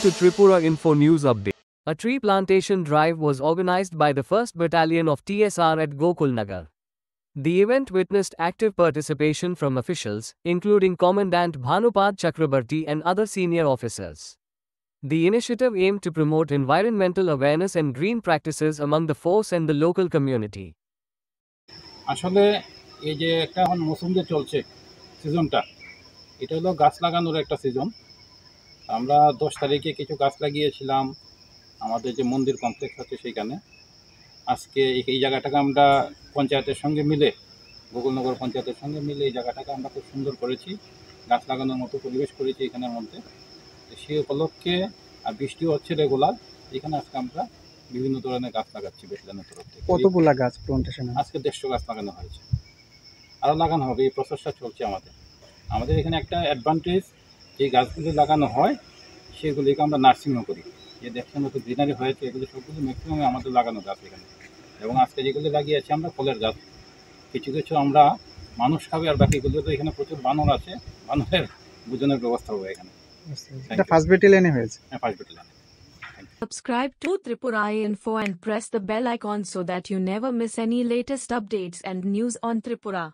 to Tripura Info News Update. A tree plantation drive was organized by the 1st Battalion of TSR at Gokulnagar. The event witnessed active participation from officials, including Commandant Bhanupad Chakrabarti and other senior officers. The initiative aimed to promote environmental awareness and green practices among the force and the local community. আসলে এই যে একটা এখন মৌসুম যে চলছে সিজনটা এটা হলো গাছ লাগানোর একটা সিজন। আমরা 10 তারিখে কিছু গাছ লাগিয়েছিলাম আমাদের যে মন্দির কমপ্লেক্স আছে সেইখানে। আজকে এই জায়গাটাকে আমরা পঞ্চায়েতের সঙ্গে মিলে গোকুলনগর পঞ্চায়েতের সঙ্গে মিলে এই জায়গাটাকে আমরা খুব সুন্দর করেছি, গাছ লাগানোর মতো পরিবেশ করেছি এখানের মধ্যে। সেই উপলক্ষে আর বৃষ্টিও হচ্ছে রেগুলার, এখানে আজকে আমরা বিভিন্ন ধরনের গাছ লাগাচ্ছি ব্যাটালিয়নের তরফ থেকে। কতগুলা গাছ প্লান্টেশন? আজকে 150 গাছ লাগানো হয়েছে, আরও লাগানো হবে। এই প্রসেসটা চলছে আমাদের এখানে একটা অ্যাডভান্টেজ, যে গাছগুলি লাগানো হয় সেগুলিকে আমরা নার্সিংও করি। যে দেখছেন মতো গ্রিনারি হয়েছে, এগুলি সবগুলি ম্যাক্সিমাম আমাদের লাগানো গাছ এখানে। এবং আজকে যেগুলি লাগিয়েছি আমরা ফলের গাছ, কিছু কিছু আমরা মানুষ খাবে, আর বাকিগুলো তো এখানে প্রচুর বানর আছে, বানরের ভোজনের ব্যবস্থা হবে এখানে। এটা ফার্স্ট ব্যাটালিয়নে হয়েছে? হ্যাঁ, first ব্যাটালিয়নে। Subscribe to Tripura Info and press the bell icon so that you never miss any latest updates and news on Tripura.